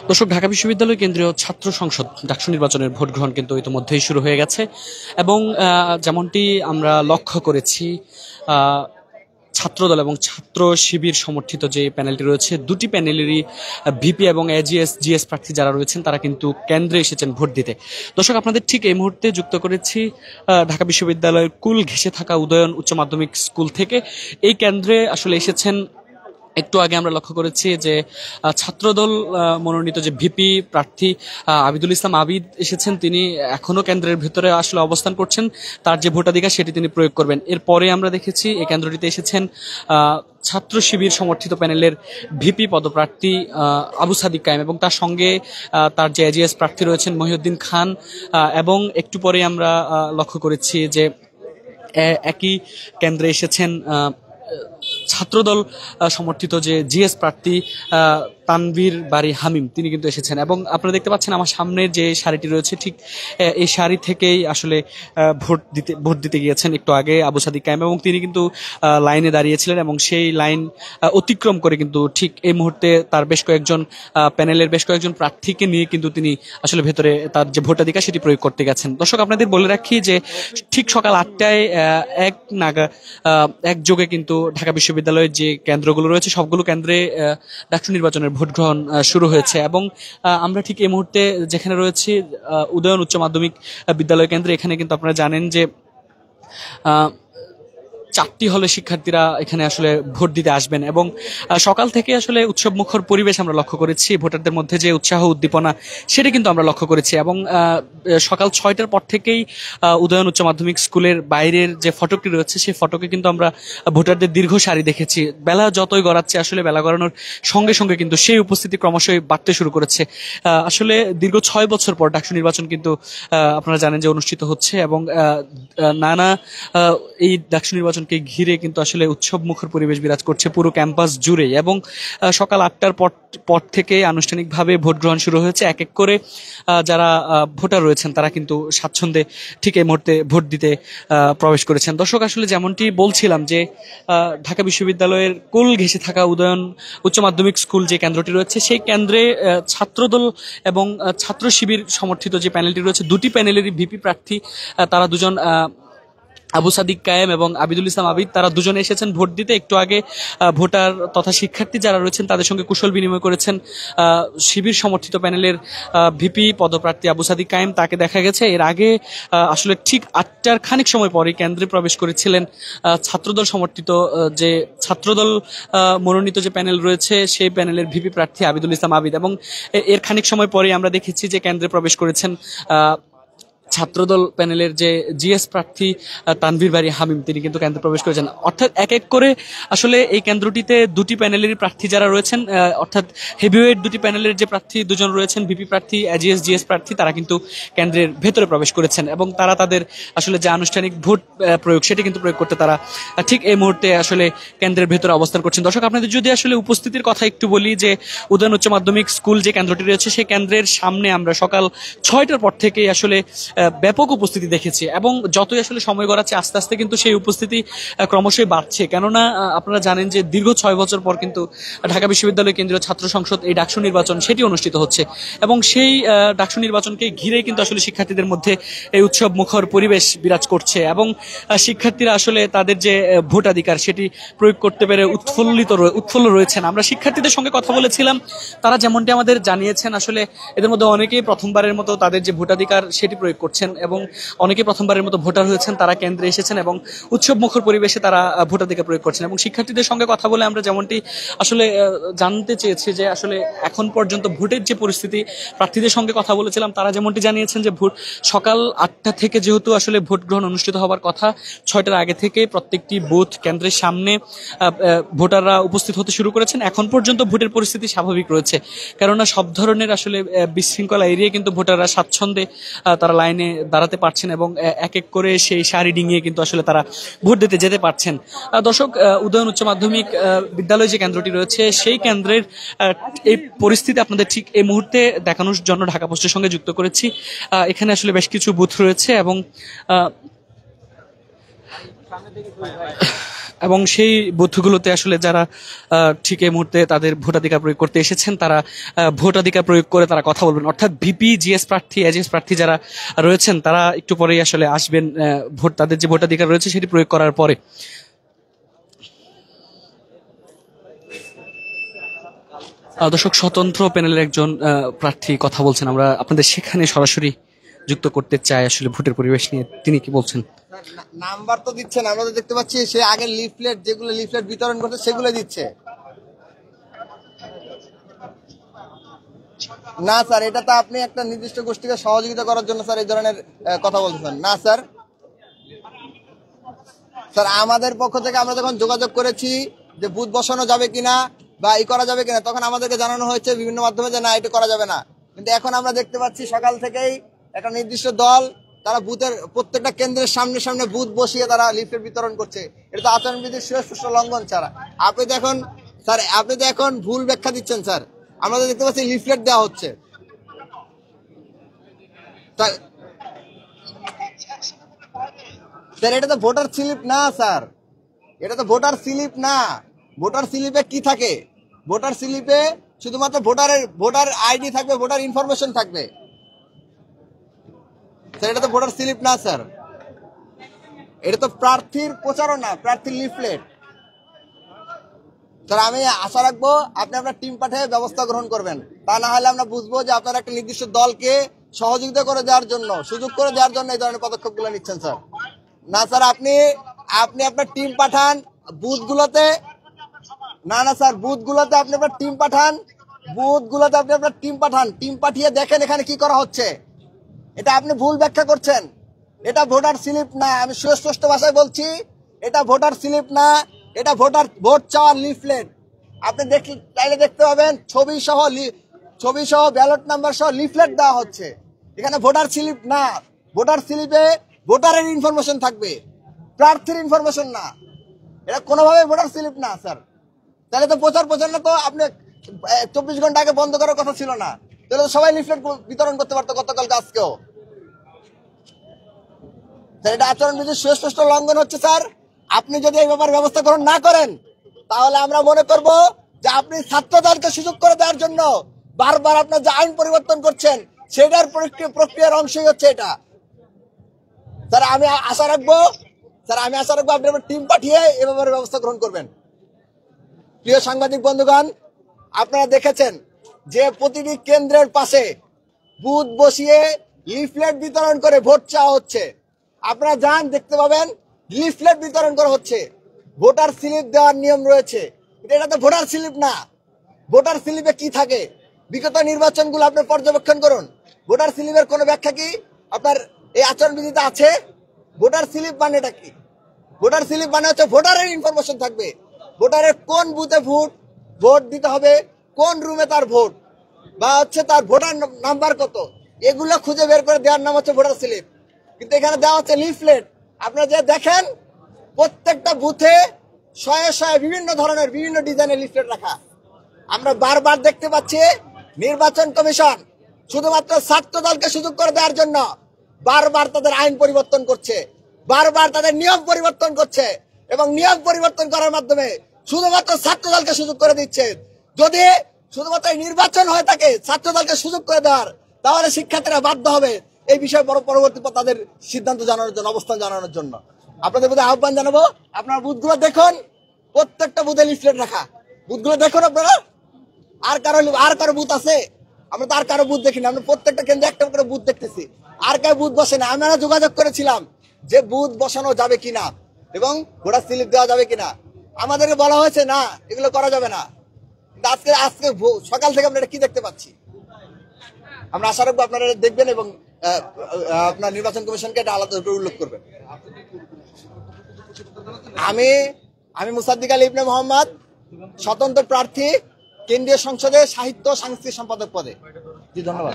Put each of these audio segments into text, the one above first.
দর্শক, ঢাকা বিশ্ববিদ্যালয় কেন্দ্রীয় ছাত্র সংসদ ডাকসু নির্বাচনের ভোট গ্রহণ কিন্তু ইতিমধ্যেই শুরু হয়ে গেছে এবং যেমনটি আমরা লক্ষ্য করেছি, ছাত্রদল এবং ছাত্র শিবির সমর্থিত যে প্যানেলটি রয়েছে, দুটি প্যানেলেরই ভিপি এবং এজিএস জিএস প্রার্থী যারা রয়েছেন তারা কিন্তু কেন্দ্রে এসেছেন ভোট দিতে। দর্শক, আপনাদের ঠিক এই মুহূর্তে যুক্ত করেছি ঢাকা বিশ্ববিদ্যালয়ের কুল ঘেঁষে থাকা উদয়ন উচ্চ মাধ্যমিক স্কুল থেকে। এই কেন্দ্রে আসলে এসেছেন, একটু আগে আমরা লক্ষ্য করেছি যে ছাত্রদল মনোনীত যে ভিপি প্রার্থী আবিদুল ইসলাম আবিদ এসেছেন। তিনি এখনো কেন্দ্রের ভেতরে আসলে অবস্থান করছেন, তার যে ভোটাধিকার সেটি তিনি প্রয়োগ করবেন। এরপরে আমরা দেখেছি এই কেন্দ্রটিতে এসেছেন ছাত্র শিবির সমর্থিত প্যানেলের ভিপি পদপ্রার্থী আবু সাদিক কায়েম এবং তার সঙ্গে তার যে এজিএস প্রার্থী রয়েছেন মহিউদ্দিন খান। এবং একটু পরে আমরা লক্ষ্য করেছি যে একই কেন্দ্রে এসেছেন ছাত্রদল সমর্থিত যে জিএস প্রার্থী তানভীর বাড়ি হামিম, তিনি কিন্তু এসেছেন। এবং আপনারা দেখতে পাচ্ছেন আমার সামনের যে সারিটি রয়েছে, ঠিক এই সারি থেকেই আসলে ভোট দিতে গিয়েছেন একটু আগে আবু সাদিক কায়েম, এবং তিনি কিন্তু লাইনে দাঁড়িয়েছিলেন এবং সেই লাইন অতিক্রম করে কিন্তু ঠিক এই মুহূর্তে তার বেশ কয়েকজন প্যানেলের বেশ কয়েকজন প্রার্থীকে নিয়ে কিন্তু তিনি আসলে ভেতরে তার যে ভোটাধিকার সেটি প্রয়োগ করতে গেছেন। দর্শক, আপনাদের বলে রাখি যে ঠিক সকাল 8টায় একযোগে কিন্তু ঢাকা বিশ্ববিদ্যালয়ের যে কেন্দ্রগুলো রয়েছে সবগুলো কেন্দ্রে ডাকসু নির্বাচনের ভোট গ্রহণ শুরু হয়েছে। এবং আমরা ঠিক এই মুহূর্তে যেখানে রয়েছি উদয়ন উচ্চ মাধ্যমিক বিদ্যালয় কেন্দ্রে, এখানে কিন্তু আপনারা জানেন যে 4টি হলে শিক্ষার্থীরা এখানে আসলে ভোট দিতে আসবেন এবং সকাল থেকে আসলে উৎসব মুখর পরিবেশ আমরা লক্ষ্য করেছি। ভোটারদের মধ্যে যে উৎসাহ উদ্দীপনা সেটা কিন্তু আমরা লক্ষ্য করেছি। এবং সকাল 6টার পর থেকেই উদয়ন উচ্চ মাধ্যমিক স্কুলের বাইরের যে ফটকটি রয়েছে সেই ফটকে কিন্তু আমরা ভোটারদের দীর্ঘ সারি দেখেছি। বেলা যতই গড়াচ্ছে, আসলে বেলা গড়ানোর সঙ্গে সঙ্গে কিন্তু সেই উপস্থিতি ক্রমশই বাড়তে শুরু করেছে। আসলে দীর্ঘ 6 বছর পর ডাকসু নির্বাচন কিন্তু আপনারা জানেন যে অনুষ্ঠিত হচ্ছে এবং নানা এই ডাকসু নির্বাচন ঘিরে কিন্তু আসলে উৎসব মুখর পরিবেশ বিরাজ করছে পুরো ক্যাম্পাস জুড়ে। এবং সকাল 8টার পর থেকে আনুষ্ঠানিকভাবে ভোট গ্রহণ শুরু হয়েছে। এক এক করে যারা ভোটার রয়েছেন তারা কিন্তু স্বাচ্ছন্দ্যে ঠিক এই মুহূর্তে ভোট দিতে প্রবেশ করেছেন। দর্শক, আসলে যেমনটি বলছিলাম যে ঢাকা বিশ্ববিদ্যালয়ের কোল ঘেঁষে থাকা উদয়ন উচ্চ মাধ্যমিক স্কুল যে কেন্দ্রটি রয়েছে সেই কেন্দ্রে ছাত্রদল এবং ছাত্র শিবির সমর্থিত যে প্যানেলটি রয়েছে, দুটি প্যানেলেরই ভিপি প্রার্থী তারা দুজন আবু সাদিক কায়েম এবং আবিদুল ইসলাম আবিদ, তারা দুজনে এসেছেন ভোট দিতে। একটু আগে ভোটার তথা শিক্ষার্থী যারা রয়েছেন তাদের সঙ্গে কুশল বিনিময় করেছেন শিবির সমর্থিত প্যানেলের ভিপি পদপ্রার্থী আবু সাদিক কায়েম। তাকে দেখা গেছে এর আগে আসলে ঠিক 8টার খানিক সময় পরে কেন্দ্রে প্রবেশ করেছিলেন ছাত্রদল সমর্থিত যে ছাত্রদল মনোনীত যে প্যানেল রয়েছে সেই প্যানেলের ভিপি প্রার্থী আবিদুল ইসলাম আবিদ। এবং এর খানিক সময় পরে আমরা দেখেছি যে কেন্দ্রে প্রবেশ করেছেন ছাত্রদল প্যানেলের যে জিএস প্রার্থী তানভীর বাড়ি হামিম, তিনি কিন্তু কেন্দ্রে প্রবেশ করেছেন। অর্থাৎ এক এক করে আসলে এই কেন্দ্রটিতে দুটি প্যানেলেরই প্রার্থী যারা রয়েছেন, অর্থাৎ হেভিওয়েট দুটি প্যানেলের যে প্রার্থী দুজন রয়েছেন ভিপি প্রার্থী এজিএস জিএস প্রার্থী, তারা কিন্তু কেন্দ্রের ভেতরে প্রবেশ করেছেন এবং তারা তাদের আসলে যে আনুষ্ঠানিক ভোট প্রয়োগ সেটি কিন্তু প্রয়োগ করতে তারা ঠিক এই মুহূর্তে আসলে কেন্দ্রের ভেতরে অবস্থান করছেন। দর্শক, আপনাদের যদি আসলে উপস্থিতির কথা একটু বলি, যে উদয়ন উচ্চ মাধ্যমিক স্কুল যে কেন্দ্রটি রয়েছে সেই কেন্দ্রের সামনে আমরা সকাল 6টার পর থেকেই আসলে ব্যাপক উপস্থিতি দেখেছি এবং যতই আসলে সময় গড়াচ্ছে আস্তে আস্তে কিন্তু সেই উপস্থিতি ক্রমশই বাড়ছে। কেননা আপনারা জানেন যে দীর্ঘ 6 বছর পর কিন্তু ঢাকা বিশ্ববিদ্যালয় কেন্দ্রীয় ছাত্র সংসদ এই ডাকসু নির্বাচন সেটি অনুষ্ঠিত হচ্ছে এবং সেই ডাকসু নির্বাচনকে ঘিরে কিন্তু আসলে শিক্ষার্থীদের মধ্যে এই উৎসব মুখর পরিবেশ বিরাজ করছে এবং শিক্ষার্থীরা আসলে তাদের যে ভোটাধিকার সেটি প্রয়োগ করতে পেরে উৎফুল্ল রয়েছেন। আমরা শিক্ষার্থীদের সঙ্গে কথা বলেছিলাম, তারা যেমনটি আমাদের জানিয়েছেন আসলে এদের মধ্যে অনেকেই প্রথমবারের মতো তাদের যে ভোটাধিকার সেটি প্রয়োগ করছেন এবং অনেকে প্রথমবারের মতো ভোটার হয়েছেন, তারা কেন্দ্রে এসেছেন এবং উৎসব মুখর পরিবেশে তারা ভোটাধিকার প্রয়োগ করছেন। এবং শিক্ষার্থীদের সঙ্গে কথা বলে আমরা যেমনটি আসলে জানতে চেয়েছি যে আসলে এখন পর্যন্ত ভোটের যে পরিস্থিতি, প্রার্থীদের সঙ্গে কথা বলেছিলাম, তারা যেমনটি জানিয়েছেন যে ভোট সকাল 8টা থেকে যেহেতু আসলে ভোট গ্রহণ অনুষ্ঠিত হওয়ার কথা, 6টার আগে থেকে প্রত্যেকটি বুথ কেন্দ্রের সামনে ভোটাররা উপস্থিত হতে শুরু করেছেন। এখন পর্যন্ত ভোটের পরিস্থিতি স্বাভাবিক রয়েছে, কেননা সব ধরনের আসলে বিশৃঙ্খলা এড়িয়ে কিন্তু ভোটাররা স্বাচ্ছন্দ্যে তারা লাইনে দাঁড়াতে পারছেন এবং এক এক করে সেই সারি ডিঙিয়ে কিন্তু আসলে তারা ভোট দিতে যেতে পারছেন। দর্শক, উদয়ন উচ্চ মাধ্যমিক বিদ্যালয় যে কেন্দ্রটি রয়েছে সেই কেন্দ্রের এই পরিস্থিতি আপনাদের ঠিক এই মুহূর্তে দেখানোর জন্য ঢাকা পোস্টের সঙ্গে যুক্ত করেছি। এখানে আসলে বেশ কিছু বুথ রয়েছে এবং এবং সেই বুথগুলোতে আসলে যারা ঠিক এই মুহূর্তে তাদের ভোটাধিকার প্রয়োগ করতে এসেছেন তারা ভোটাধিকার প্রয়োগ করে তারা কথা বলবেন, অর্থাৎ ভিপি জিএস প্রার্থী এজিএস প্রার্থী যারা রয়েছেন তারা একটু পরেই আসলে আসবেন ভোট, তাদের যে ভোটাধিকার রয়েছে সেটি প্রয়োগ করার পরে। দর্শক, স্বতন্ত্র প্যানেলের একজন প্রার্থী কথা বলছেন, আমরা আপনাদের সেখানে সরাসরি যুক্ত করতে চাই আসলে ভোটের পরিবেশ নিয়ে, তিনি কি বলছেন। নাম্বার তো দিচ্ছেন, আমরা তো দেখতে পাচ্ছি সে আগের লিফলেট যেগুলো লিফলেট বিতরণ করছে সেগুলো দিচ্ছে না স্যার। এটা তো আপনি একটা নির্দিষ্ট গোষ্ঠীকে সহযোগিতা করার জন্য স্যার এই ধরনের কথা বলতেছেন না স্যার। স্যার আমাদের পক্ষ থেকে আমরা যখন যোগাযোগ করেছি যে বুথ বসানো যাবে কিনা বা ই করা যাবে কিনা, তখন আমাদেরকে জানানো হয়েছে বিভিন্ন মাধ্যমে যে না এটা করা যাবে না। কিন্তু এখন আমরা দেখতে পাচ্ছি সকাল থেকেই একটা নির্দিষ্ট দল তারা বুথের প্রত্যেকটা কেন্দ্রের সামনে সামনে বুথ বসিয়ে তারা লিফলেট বিতরণ করছে। এটা তো আচরণবিধির সুস্পষ্ট লঙ্ঘন ছাড়া। আপনি তো এখন স্যার আপনি তো এখন ভুল ব্যাখ্যা দিচ্ছেন স্যার। আমরা তো দেখতে পাচ্ছি লিফলেট দেওয়া হচ্ছে স্যার। এটা তো ভোটার স্লিপ না স্যার, এটা তো ভোটার স্লিপ না। ভোটার স্লিপে কি থাকে? ভোটার স্লিপে শুধুমাত্র ভোটার আইডি থাকবে, ভোটার ইনফরমেশন থাকবে স্যার। এটা তো ভোটার স্লিপ না স্যার, এটা তো প্রার্থীর প্রচারণা, প্রার্থীর লিফলেট স্যার। আমি আশা রাখবো আপনি আপনার টিম পাঠিয়ে ব্যবস্থা গ্রহণ করবেন, তা না হলে আমরা বুঝবো যে আপনারা একটা নির্দিষ্ট দলকে সহযোগিতা করে দেওয়ার জন্য, সুযোগ করে দেওয়ার জন্য এই ধরনের পদক্ষেপগুলো নিচ্ছেন স্যার। না স্যার, আপনি আপনার টিম পাঠান বুথগুলোতে। না না স্যার, বুথগুলোতে আপনি আপনার টিম পাঠান, বুথগুলোতে আপনি আপনার টিম পাঠান, টিম পাঠিয়ে দেখেন এখানে কি করা হচ্ছে। এটা আপনি ভুল ব্যাখ্যা করছেন। এটা ভোটার স্লিপ না, আমি সুস্পষ্ট ভাষায় বলছি, এটা ভোটার স্লিপ না, এটা ভোট চাওয়ার লিফলেট। আপনি চাইলে দেখতে পাবেন ছবি সহ ব্যালট নাম্বার সহ লিফলেট দেওয়া হচ্ছে। এখানে ভোটার স্লিপ না, ভোটার স্লিপে ভোটারের ইনফরমেশন থাকবে, প্রার্থীর ইনফরমেশন না। এটা কোনোভাবে ভোটার স্লিপ না স্যার। তাহলে তো প্রচারণা তো আপনি 24 ঘন্টা আগে বন্ধ করার কথা ছিল না, তাহলে তো সবাই লিফলেট বিতরণ করতে পারতো গতকাল আজকেও। এটা আচরণবিধির সুস্পষ্ট লঙ্ঘন হচ্ছে স্যার। আপনি যদি এই ব্যাপারে ব্যবস্থা গ্রহণ না করেন তাহলে আমরা মনে করব যে আপনি ছাত্রদলকে সুযোগ করে দেওয়ার জন্য বারবার আপনার যে আইন পরিবর্তন করছেন সেটার প্রক্রিয়ার অংশই হচ্ছে এটা স্যার। আমি আশা রাখবো আপনি আপনার টিম পাঠিয়ে এ ব্যাপারে ব্যবস্থা গ্রহণ করবেন। প্রিয় সাংবাদিক বন্ধুগণ, আপনারা দেখেছেন যে প্রতিটি কেন্দ্রের পাশে বুথ বসিয়ে লিফলেট বিতরণ করে ভোট চাওয়া হচ্ছে। আপনারা যান দেখতে পাবেন লিফলেট বিতরণ করা হচ্ছে। ভোটার স্লিপ দেওয়ার নিয়ম রয়েছে, এটা তো ভোটার স্লিপ না। ভোটার স্লিপে কি থাকে? বিগত নির্বাচনগুলো আপনি পর্যবেক্ষণ করুন, ভোটার স্লিপের কোনো ব্যাখ্যা কি আপনার এই আচরণবিধিতে আছে? ভোটার স্লিপ মানে এটা কি? ভোটার স্লিপ মানে হচ্ছে ভোটারের ইনফরমেশন থাকবে, ভোটারের কোন বুথে ভোট দিতে হবে, কোন রুমে তার ভোট, বা হচ্ছে তার ভোটার নাম্বার কত, এগুলো খুঁজে বের করে দেওয়ার নাম হচ্ছে ভোটার স্লিপ। কিন্তু এখানে দেওয়া হচ্ছে লিফলেট। আপনারা যে দেখেন প্রত্যেকটা বুথে শয়ে বিভিন্ন ধরনের বিভিন্ন ডিজাইনের লিফলেট রাখা। আমরা বারবার দেখতে পাচ্ছি নির্বাচন কমিশন শুধুমাত্র ছাত্র দলকে সুযোগ করে দেওয়ার জন্য বারবার তাদের আইন পরিবর্তন করছে, বারবার তাদের নিয়ম পরিবর্তন করছে, এবং নিয়ম পরিবর্তন করার মাধ্যমে শুধুমাত্র ছাত্র দলকে সুযোগ করে দিচ্ছে। যদি শুধুমাত্র নির্বাচন হয়ে থাকে ছাত্র দলকে সুযোগ করে দেওয়ার, তাহলে শিক্ষার্থীরা বাধ্য হবে এই বিষয়ে পরবর্তী তাদের সিদ্ধান্ত জানানোর জন্য, অবস্থান জানানোর জন্য। আপনাদের প্রতি আহ্বান জানাবো, আপনার বুথগুলো দেখুন, প্রত্যেকটা বুথে লিফলেট রাখা। বুথগুলো দেখুন আপনারা। আর কারো বুথ আছে? আমরা তো আর কারো বুথ দেখিনি। আমরা প্রত্যেকটা কেন্দ্রে একটা করে বুথ দেখতেছি, আর কারো বুথ বসে না। আমরা যোগাযোগ করেছিলাম যে বুথ বসানো যাবে কিনা এবং ভোটার স্লিপ দেওয়া যাবে কিনা, আমাদেরকে বলা হয়েছে না এগুলো করা যাবে না। আজকে সকাল থেকে আমরা কি দেখতে পাচ্ছি? আমরা আশা রাখবো আপনারা দেখবেন এবং আপনার নির্বাচন কমিশনকে এটা আলাদা উল্লেখ করবেন। আমি মুসাদ্দিক আলী ইবনে মোহাম্মদ, স্বতন্ত্র প্রার্থী, কেন্দ্রীয় সংসদে সাহিত্য সাংস্কৃতিক সম্পাদক পদে। জি ধন্যবাদ।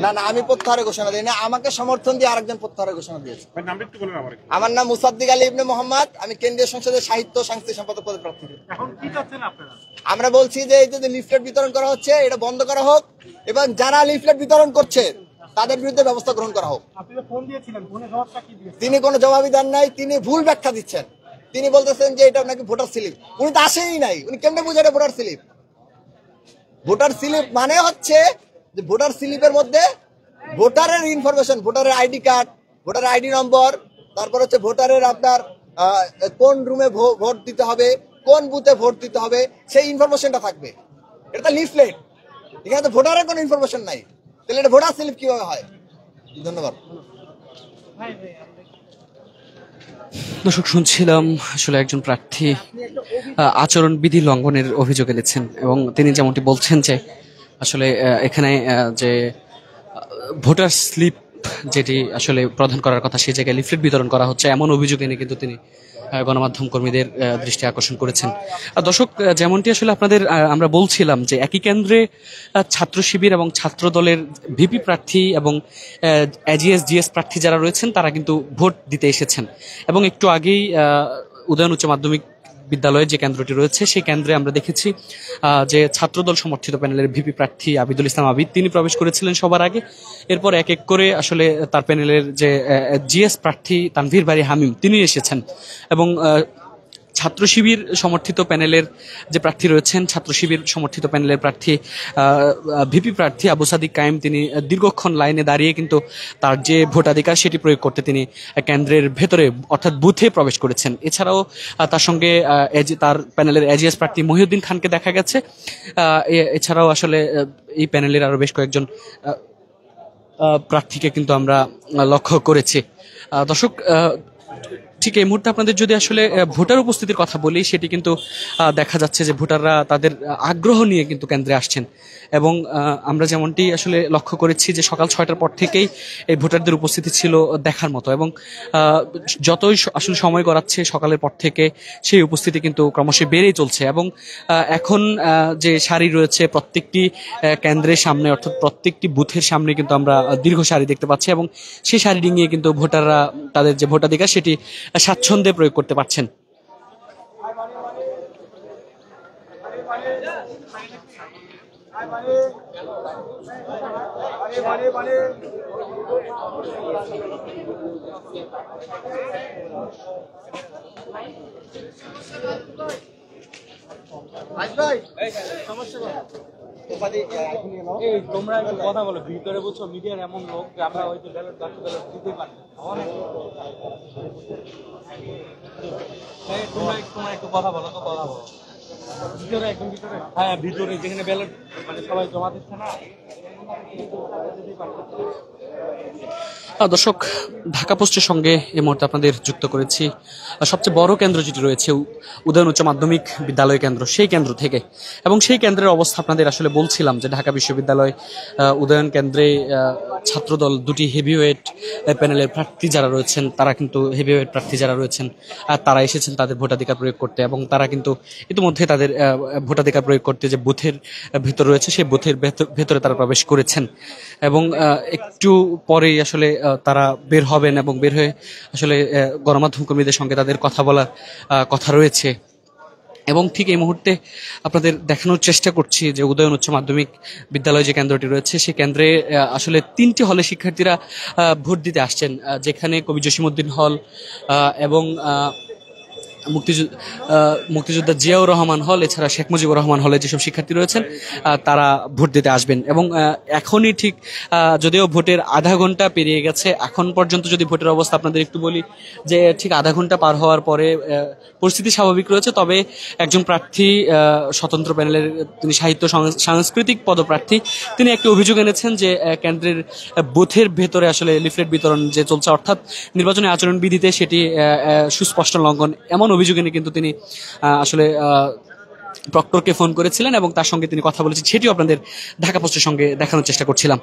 না, আমি প্রত্যাহারের ঘোষণা দিই না, আমাকে সমর্থন দিয়ে আরেকজন প্রত্যাহারের ঘোষণা দিয়েছে। আমার নাম মুসাদ্দিক আলী ইবনে মোহাম্মদ, আমি কেন্দ্রীয় সংসদে সাহিত্য সাংস্কৃতিক সম্পাদক পদে প্রার্থী। আমরা বলছি যে এই যে লিফলেট বিতরণ করা হচ্ছে এটা বন্ধ করা হোক, এবং যারা লিফলেট বিতরণ করছে তাদের বিরুদ্ধে ব্যবস্থা গ্রহণ করা হোক। তিনি কোনো জবাবই দেন নাই, তিনি ভুল ব্যাখ্যা দিচ্ছেন। তিনি বলতেছেন যে এটা নাকি ভোটার স্লিপ। উনি তো আসেই নাই, উনি কেমনে বুঝে এটা ভোটার স্লিপ? ভোটার স্লিপ মানে হচ্ছে যে ভোটার স্লিপের মধ্যে ভোটারের ইনফরমেশন, ভোটারের আইডি কার্ড, ভোটারের আইডি নম্বর, তারপর হচ্ছে ভোটারের আপনার কোন রুমে ভোট দিতে হবে, কোন বুথে ভোট দিতে হবে, সেই ইনফরমেশনটা থাকবে। এটা তো লিফলেট, এখানে তো ভোটারের কোনো ইনফরমেশন নাই, তাহলে এটা ভোটার স্লিপ কিভাবে হয়? ধন্যবাদ। দর্শক, শুনছিলাম আসলে একজন প্রার্থী আচরণবিধি লঙ্ঘনের অভিযোগ এনেছেন এবং তিনি যেমনটি বলছেন যে আসলে এখানে যে ভোটার স্লিপ যেটি আসলে প্রদান করার কথা সেই জায়গায় লিফলেট বিতরণ করা হচ্ছে, এমন অভিযোগ এনে কিন্তু তিনি গণমাধ্যম কর্মীদের দৃষ্টি আকর্ষণ করেছেন। দর্শক, যেমনটি আসলে আপনাদের আমরা বলছিলাম যে একই কেন্দ্রে ছাত্র শিবির এবং ছাত্র দলের ভিপি প্রার্থী এবং এজিএস জিএস প্রার্থী যারা রয়েছেন তারা কিন্তু ভোট দিতে এসেছেন এবং একটু আগেই উদয়ন উচ্চ মাধ্যমিক বিদ্যালয়ে যে কেন্দ্রটি রয়েছে সেই কেন্দ্রে আমরা দেখেছি যে ছাত্রদল সমর্থিত প্যানেলের ভিপি প্রার্থী আবিদুল ইসলাম আবিদ তিনি প্রবেশ করেছিলেন সবার আগে। এরপর এক এক করে আসলে তার প্যানেলের যে জিএস প্রার্থী তানভীর বারী হামিম তিনি এসেছেন এবং ছাত্র শিবির সমর্থিত প্যানেলের যে প্রার্থী রয়েছেন, ছাত্র শিবির সমর্থিত প্যানেলের প্রার্থী ভিপি প্রার্থী আবু সাদিক কায়েম তিনি দীর্ঘক্ষণ লাইনে দাঁড়িয়ে কিন্তু তার যে ভোটাধিকার সেটি প্রয়োগ করতে তিনি কেন্দ্রের ভেতরে অর্থাৎ বুথে প্রবেশ করেছেন। এছাড়াও তার সঙ্গে তার প্যানেলের এজিএস প্রার্থী মহিউদ্দিন খানকে দেখা গেছে। এছাড়াও আসলে এই প্যানেলের আরো বেশ কয়েকজন প্রার্থীকে কিন্তু আমরা লক্ষ্য করেছি। দর্শক, ঠিক এই মুহূর্তে আপনাদের যদি আসলে ভোটার উপস্থিতির কথা বলি, সেটি কিন্তু দেখা যাচ্ছে যে ভোটাররা তাদের আগ্রহ নিয়ে কিন্তু কেন্দ্রে আসছেন এবং আমরা যেমনটি আসলে লক্ষ্য করেছি যে সকাল 6টার পর থেকেই এই ভোটারদের উপস্থিতি ছিল দেখার মতো এবং যতই আসলে সময় গড়াচ্ছে সকালের পর থেকে সেই উপস্থিতি কিন্তু ক্রমশ বেড়েই চলছে এবং এখন যে সারি রয়েছে প্রত্যেকটি কেন্দ্রের সামনে অর্থাৎ প্রত্যেকটি বুথের সামনে কিন্তু আমরা দীর্ঘ সারি দেখতে পাচ্ছি এবং সেই সারি ডিঙিয়ে কিন্তু ভোটাররা তাদের যে ভোটাধিকার সেটি স্বাচ্ছন্দ্যে প্রয়োগ করতে পারছেন। তোমরা একটু কথা বলো ভিতরে, বুঝছো মিডিয়ার এমন লোক যে আমরা হয়তো ব্যালট বাকি ব্যালট দিতে পারি। তোমরা একটু কথা বলো তো, কথা বলো ভিতরে, একদম ভিতরে। হ্যাঁ ভিতরে যেখানে ব্যালট মানে সবাই জমা দিচ্ছে না। দর্শক, ঢাকা পোস্টের সঙ্গে এই মুহূর্তে আপনাদের যুক্ত করেছি সবচেয়ে বড় কেন্দ্র যেটি রয়েছে উদয়ন উচ্চ মাধ্যমিক বিদ্যালয় কেন্দ্র, সেই কেন্দ্র থেকে এবং সেই কেন্দ্রের অবস্থা আপনাদের আসলে বলছিলাম যে ঢাকা বিশ্ববিদ্যালয় উদয়ন কেন্দ্রে ছাত্রদল দুটি হেভিওয়েট প্যানেলের প্রার্থী যারা রয়েছেন তারা কিন্তু হেভিওয়েট প্রার্থী যারা রয়েছেন তারা এসেছেন তাদের ভোটাধিকার প্রয়োগ করতে এবং তারা কিন্তু ইতিমধ্যে তাদের ভোটাধিকার প্রয়োগ করতে যে বুথের ভেতর রয়েছে সেই বুথের ভেতরে তারা প্রবেশ করেছেন এবং একটু পরেই আসলে তারা বের হবেন এবং বের হয়ে আসলে গণমাধ্যম কর্মীদের সঙ্গে তাদের কথা বলার কথা রয়েছে এবং ঠিক এই মুহূর্তে আপনাদের দেখানোর চেষ্টা করছি যে উদয়ন উচ্চ মাধ্যমিক বিদ্যালয় যে কেন্দ্রটি রয়েছে সেই কেন্দ্রে আসলে 3টি হলে শিক্ষার্থীরা ভোট দিতে আসছেন, যেখানে কবি জসিমউদ্দিন হল এবং মুক্তিযোদ্ধা জিয়াউর রহমান হল এছাড়া শেখ মুজিবুর রহমান হলে যেসব শিক্ষার্থী রয়েছেন তারা ভোট দিতে আসবেন এবং এখনই ঠিক যদিও ভোটের আধা ঘন্টা পেরিয়ে গেছে, এখন পর্যন্ত যদি ভোটের অবস্থা আপনাদের একটু বলি যে ঠিক আধা ঘন্টা পার হওয়ার পরে পরিস্থিতি স্বাভাবিক রয়েছে। তবে একজন প্রার্থী স্বতন্ত্র প্যানেলের তিনি সাহিত্য সাংস্কৃতিক পদপ্রার্থী তিনি একটি অভিযোগ এনেছেন যে কেন্দ্রের বুথের ভেতরে আসলে লিফলেট বিতরণ যে চলছে অর্থাৎ নির্বাচনী আচরণবিধিতে সেটি সুস্পষ্ট লঙ্ঘন, এমন অভিযোগ এনে কিন্তু তিনি আসলে প্রক্টরকে ফোন করেছিলেন এবং তার সঙ্গে তিনি কথা বলেছেন, সেটিও আপনাদের ঢাকা পোস্টের সঙ্গে দেখানোর চেষ্টা করছিলাম।